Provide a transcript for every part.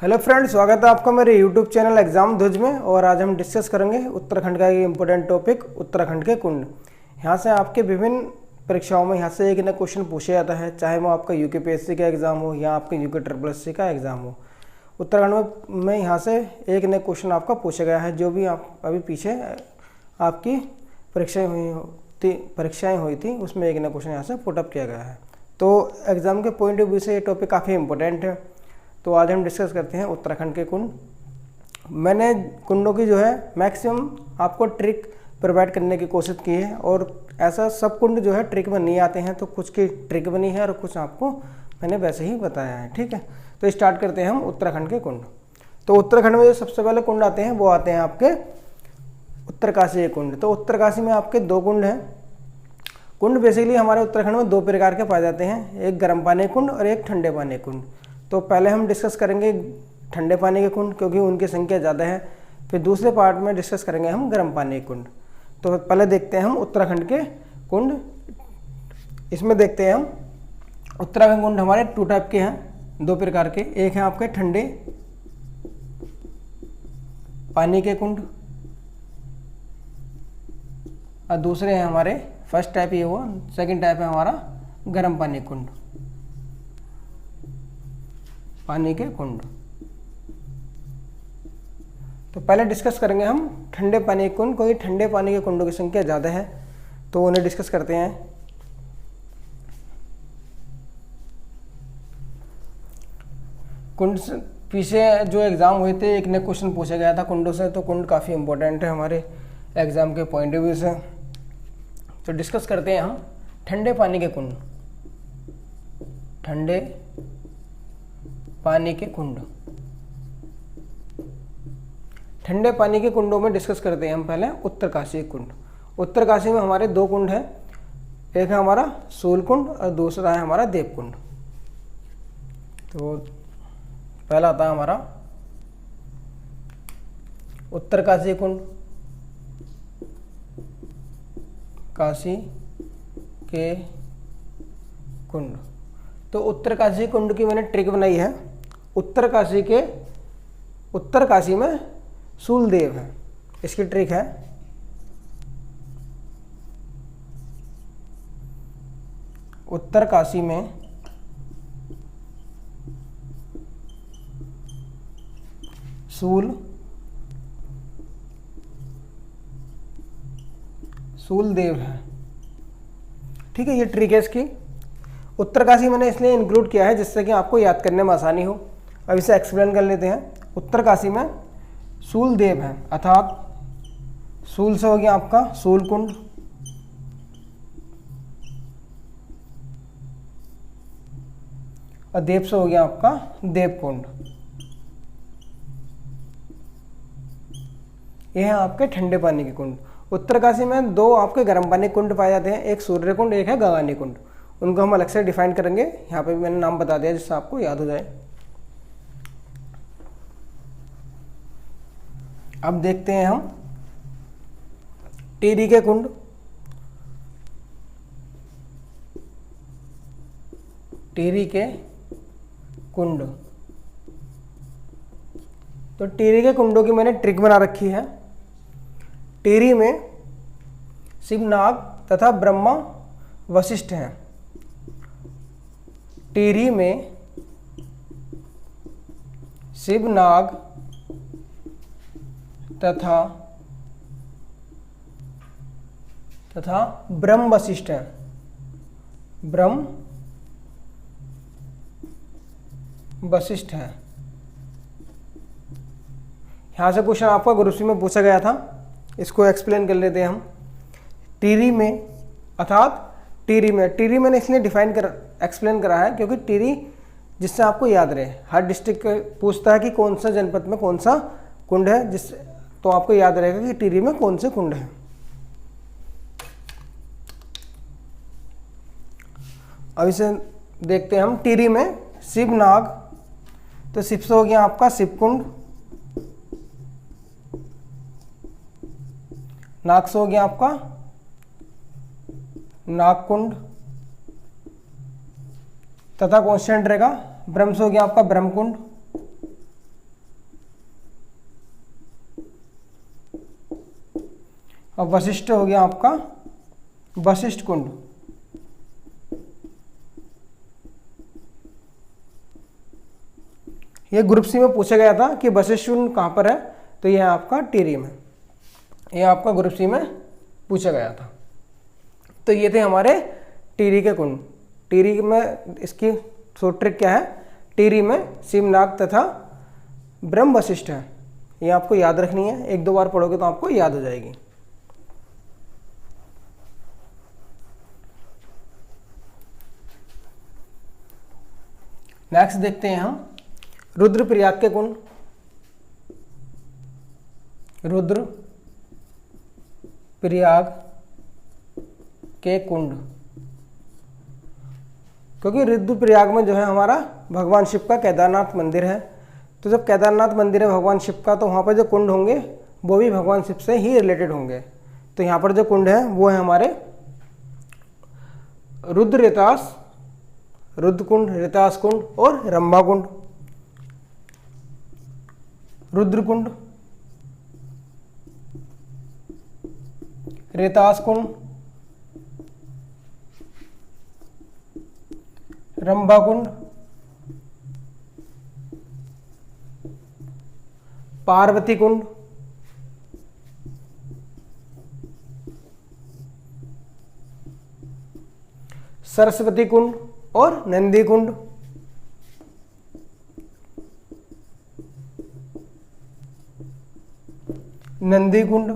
Hello friends, स्वागत है आपका मेरे यूट्यूब चैनल एग्जाम ध्वज में। और आज हम डिस्कस करेंगे उत्तराखंड का एक इम्पोर्टेंट टॉपिक, उत्तराखंड के कुंड। यहाँ से आपके विभिन्न परीक्षाओं में यहाँ से एक न क्वेश्चन पूछा जाता है, चाहे वो आपका यूकेपीएससी का एग्जाम हो या आपके यूके का एग्जाम हो। उत्तराखंड में यहाँ से एक न क्वेश्चन आपका पूछा गया है, जो भी आप अभी पीछे आपकी परीक्षाएँ हुई थी उसमें एक न क्वेश्चन यहाँ से पुटअप किया गया है। तो एग्ज़ाम के पॉइंट ऑफ व्यू से ये टॉपिक काफ़ी इंपॉर्टेंट है। तो आज हम डिस्कस करते हैं उत्तराखंड के कुंड। मैंने कुंडों की जो है मैक्सिमम आपको ट्रिक प्रोवाइड करने की कोशिश की है, और ऐसा सब कुंड जो है ट्रिक में नहीं आते हैं, तो कुछ की ट्रिक बनी है और कुछ आपको मैंने वैसे ही बताया है। ठीक है, तो स्टार्ट करते हैं हम उत्तराखंड के कुंड। तो उत्तराखंड में जो सबसे पहले कुंड आते हैं वो आते हैं आपके उत्तरकाशी कुंड। तो उत्तरकाशी में आपके दो कुंड हैं। कुंड बेसिकली हमारे उत्तराखंड में दो प्रकार के पाए जाते हैं, एक गर्म पानी कुंड और एक ठंडे पानी कुंड। तो पहले हम डिस्कस करेंगे ठंडे पानी के कुंड, क्योंकि उनकी संख्या ज़्यादा है। फिर दूसरे पार्ट में डिस्कस करेंगे हम गर्म पानी के कुंड। तो पहले देखते हैं हम उत्तराखंड के कुंड। इसमें देखते हैं हम उत्तराखंड कुंड हमारे टू टाइप के हैं, दो प्रकार के। एक है आपके ठंडे पानी के कुंड और दूसरे हैं हमारे फर्स्ट टाइप ये हुआ, सेकंड टाइप है हमारा गर्म पानी कुंड, पानी के कुंड। तो पहले डिस्कस करेंगे हम ठंडे पानी के कुंड, क्योंकि ठंडे पानी के कुंडों की संख्या ज़्यादा है, तो उन्हें डिस्कस करते हैं। कुंड पीछे जो एग्ज़ाम हुए थे एक ने क्वेश्चन पूछा गया था कुंडों से, तो कुंड काफ़ी इंपॉर्टेंट है हमारे एग्ज़ाम के पॉइंट ऑफ व्यू से। तो डिस्कस करते हैं हम ठंडे पानी के कुंड। ठंडे पानी के कुंड, ठंडे पानी के कुंडों में डिस्कस करते हैं हम पहले उत्तरकाशी कुंड। उत्तरकाशी में हमारे दो कुंड हैं, एक है हमारा सूल कुंड और दूसरा है हमारा देव कुंड। तो पहला आता है हमारा उत्तरकाशी कुंड, काशी के कुंड। तो उत्तरकाशी कुंड की मैंने ट्रिक बनाई है। उत्तरकाशी में सूलदेव है, इसकी ट्रिक है उत्तरकाशी में सूलदेव है। ठीक है, ये ट्रिक है इसकी। उत्तरकाशी मैंने इसलिए इंक्लूड किया है जिससे कि आपको याद करने में आसानी हो। अब इसे एक्सप्लेन कर लेते हैं। उत्तरकाशी में सूलदेव है, अर्थात सूल से हो गया आपका सूल कुंड, और देव से हो गया आपका देव कुंड। ये है आपके ठंडे पानी के कुंड। उत्तरकाशी में दो आपके गर्म पानी कुंड पाए जाते हैं, एक सूर्य कुंड, एक है गंगानी कुंड। उनको हम अलग से डिफाइन करेंगे, यहाँ पे भी मैंने नाम बता दिया जिससे आपको याद हो जाए। अब देखते हैं हम टिहरी के कुंड। टिहरी के कुंड, तो टिहरी के कुंडों की मैंने ट्रिक बना रखी है। टिहरी में शिवनाग तथा ब्रह्मा वशिष्ठ हैं। टिहरी में शिवनाग तथा ब्रह्म वशिष्ठ हैं। ब्रह्म वशिष्ठ हैं। यहाँ से क्वेश्चन आपका ग्रुप में पूछा गया था, इसको एक्सप्लेन कर लेते हैं हम। टिहरी में, अर्थात टिहरी मैंने इसलिए एक्सप्लेन करा है क्योंकि टिहरी जिससे आपको याद रहे, हर डिस्ट्रिक्ट पूछता है कि कौन सा जनपद में कौन सा कुंड है, जिससे तो आपको याद रहेगा कि टिहरी में कौन से कुंड है। अब इसे देखते हैं हम। टिहरी में शिवनाग, तो शिव से हो गया आपका शिव कुंड, नाग से हो गया आपका नागकुंड तथा कॉन्स्टेंट रहेगा। ब्रह्म से हो गया आपका ब्रह्मकुंड और वशिष्ठ हो गया आपका वशिष्ठ कुंड। ये ग्रुप सी में पूछा गया था कि वशिष्ठ कुंड कहाँ पर है, तो यह आपका टिहरी में, यह आपका ग्रुप सी में पूछा गया था। तो ये थे हमारे टिहरी के कुंड। टिहरी में इसकी शॉर्ट ट्रिक क्या है, टिहरी में शिवनाग तथा ब्रह्म वशिष्ठ है, ये आपको याद रखनी है, एक दो बार पढ़ोगे तो आपको याद हो जाएगी। नेक्स्ट देखते हैं हम रुद्रप्रयाग के कुंड। रुद्रप्रयाग के कुंड, क्योंकि रुद्रप्रयाग में जो है हमारा भगवान शिव का केदारनाथ मंदिर है, तो जब केदारनाथ मंदिर है भगवान शिव का, तो वहाँ पर जो कुंड होंगे वो भी भगवान शिव से ही रिलेटेड होंगे। तो यहाँ पर जो कुंड है वो है हमारे रुद्ररेतास, रुद्र कुंड, रेतास कुंड और रंभा कुंड। रुद्र कुंड, रेतास कुंड, रंभा कुंड, पार्वती कुंड, सरस्वती कुंड और नंदी कुंड। नंदी कुंड,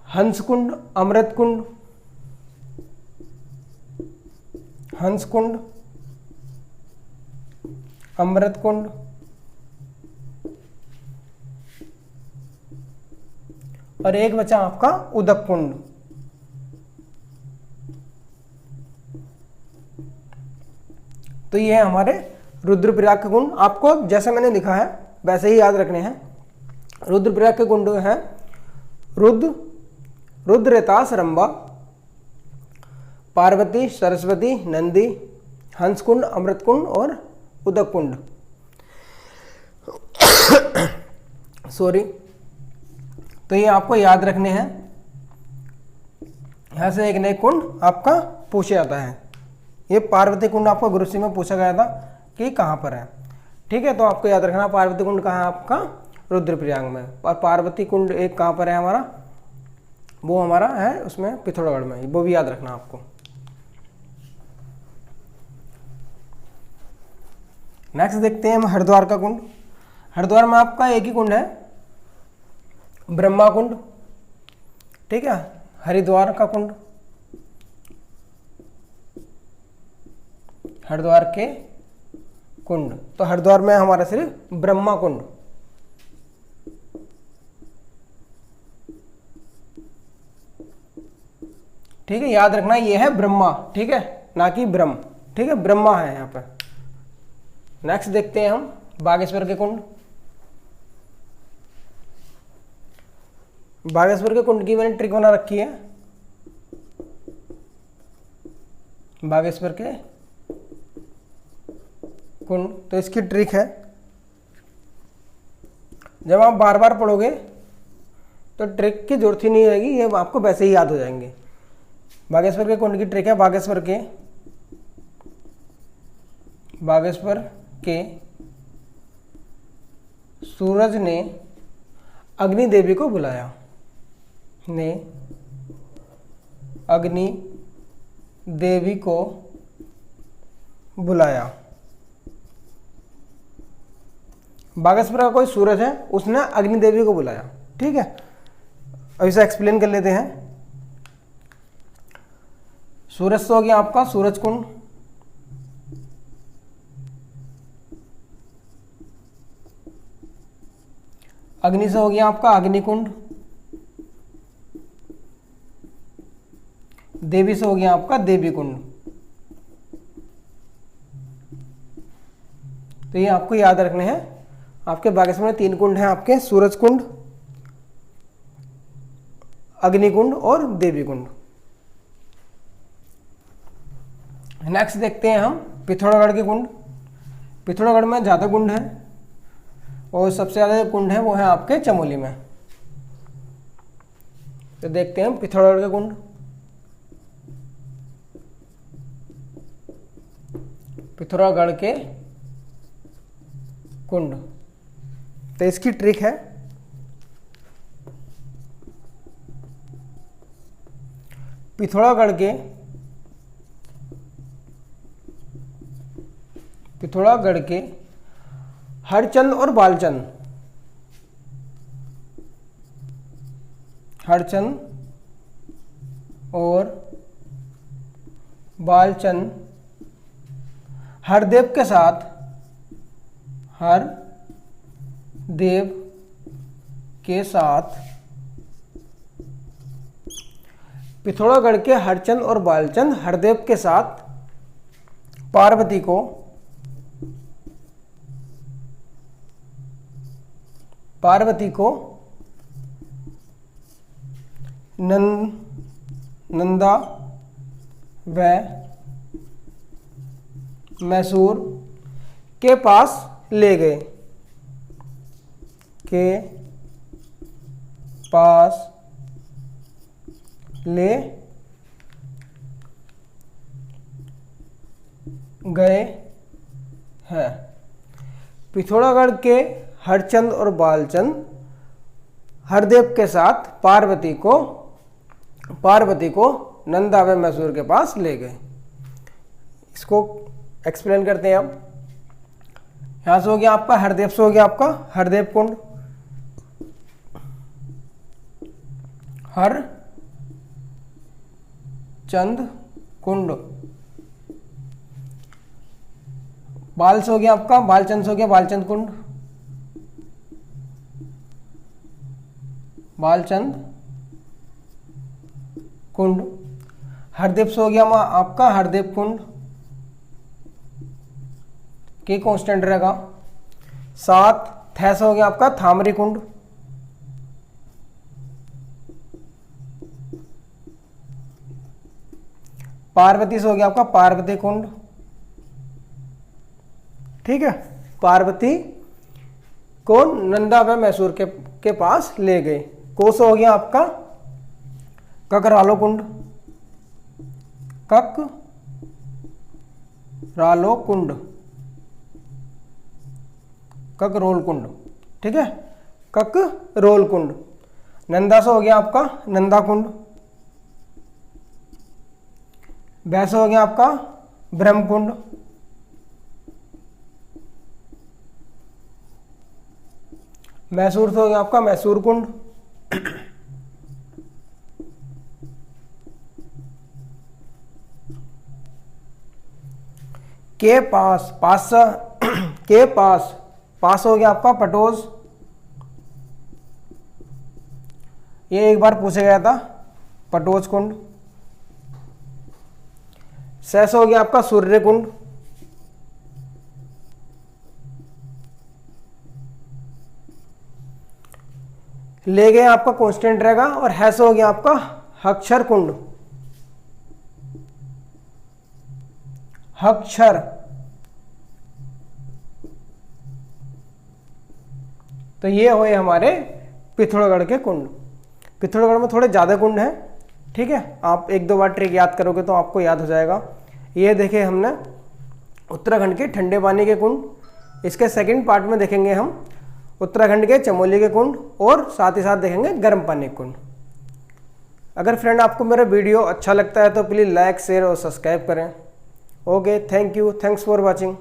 हंस कुंड, अमृत कुंड, हंस कुंड, अमृत कुंड, और एक बचा आपका उदक कुंड। तो ये है हमारे रुद्रप्रयाग के कुंड। आपको जैसे मैंने लिखा है वैसे ही याद रखने हैं। रुद्रप्रयाग के कुंड हैं रुद्र, रेतास, रंभा, पार्वती, सरस्वती, नंदी, हंस कुंड, अमृत कुंड और उदक कुंड। सॉरी, तो ये आपको याद रखने हैं। यहाँ से एक नए कुंड आपका पूछा जाता है। ये पार्वती कुंड आपको गुरु सी में पूछा गया था कि कहाँ पर है, ठीक है। तो आपको याद रखना पार्वती कुंड कहाँ है आपका, रुद्रप्रयाग में। और पार्वती कुंड एक कहाँ पर है हमारा, वो हमारा है उसमें पिथौरागढ़ में, वो भी याद रखना आपको। नेक्स्ट देखते हैं हम हरिद्वार का कुंड। हरिद्वार में आपका एक ही कुंड है, ब्रह्मा कुंड, ठीक है। हरिद्वार का कुंड, हरिद्वार के कुंड, तो हरिद्वार में हमारा सिर्फ ब्रह्मा कुंड। ठीक है, याद रखना ये है ब्रह्मा, ठीक है, ना कि ब्रह्म, ठीक है, ब्रह्मा है यहाँ पर। नेक्स्ट देखते हैं हम बागेश्वर के कुंड। बागेश्वर के कुंड की मैंने ट्रिक बना रखी है। बागेश्वर के कुंड, तो इसकी ट्रिक है, जब आप बार बार पढ़ोगे तो ट्रिक की जरूरत ही नहीं रहेगी, ये आपको वैसे ही याद हो जाएंगे। बागेश्वर के कुंड की ट्रिक है, बागेश्वर के सूरज ने अग्नि देवी को बुलाया, ने अग्नि देवी को बुलाया। बागेश्वर का कोई सूरज है, उसने अग्नि देवी को बुलाया, ठीक है। अब इसे एक्सप्लेन कर लेते हैं। सूरज से हो गया आपका सूरज कुंड, अग्नि से हो गया आपका अग्नि कुंड, देवी से हो गया आपका देवी कुंड। तो ये आपको याद रखने हैं। आपके बागेश्वर में 3 कुंड हैं आपके, सूरज कुंड, अग्नि कुंड और देवी कुंड। नेक्स्ट देखते हैं हम पिथौरागढ़ के कुंड। पिथौरागढ़ में ज़्यादा कुंड है, और सबसे ज़्यादा जो कुंड है वो है आपके चमोली में। तो देखते हैं पिथौरागढ़ के कुंड। पिथौरागढ़ के कुंड, तो इसकी ट्रिक है, पिथौरागढ़ के हरचंद और बालचंद, हरचंद और बालचंद हरदेव के साथ, हरदेव के साथ, पिथौरागढ़ के हरचंद और बालचंद हरदेव के साथ पार्वती को नंदा व मैसूर के पास ले गए, ले गए हैं। पिथौरागढ़ के हरचंद और बालचंद हरदेव के साथ पार्वती को नंदा व मैसूर के पास ले गए। इसको एक्सप्लेन करते हैं अब। यहाँ से हो गया आपका हरदेव, से हो गया आपका हरदेव कुंड, हरचंद कुंड। बाल से हो गया आपका बालचंद, से हो गया बालचंद कुंड, बालचंद कुंड। हरदेव से हो गया आपका हरदेव कुंड, के कांस्टेंट रहेगा। 7 थे से हो गया आपका थामरी कुंड, पार्वती से हो गया आपका पार्वती कुंड। ठीक है, पार्वती को नंदा व मैसूर के पास ले गए। को से हो गया आपका ककरालो कुंड, ककरालो कुंड, ककरोल कुंड। ठीक है, ककरोल कुंड। नंदा से हो गया आपका नंदा कुंड, वैसे हो गया आपका ब्रह्म कुंड, मैसूर से हो गया आपका मैसूर कुंड, के पास पास हो गया आपका पटोज। ये एक बार पूछा गया था, पटोज कुंड। से हो गया आपका सूर्य कुंड, ले गए आपका कांस्टेंट रहेगा। और हैसे हो गया आपका हक्षर कुंड, हक्षर। तो ये हुए हमारे पिथौरागढ़ के कुंड। पिथौरागढ़ में थोड़े ज़्यादा कुंड हैं। ठीक है, आप 1-2 बार ट्रिक याद करोगे तो आपको याद हो जाएगा। ये देखे हमने उत्तराखंड के ठंडे पानी के कुंड। इसके सेकंड पार्ट में देखेंगे हम उत्तराखंड के चमोली के कुंड, और साथ ही साथ देखेंगे गर्म पानी के कुंड। अगर फ्रेंड आपको मेरा वीडियो अच्छा लगता है तो प्लीज़ लाइक, शेयर और सब्सक्राइब करें। Okay, thank you, thanks for watching.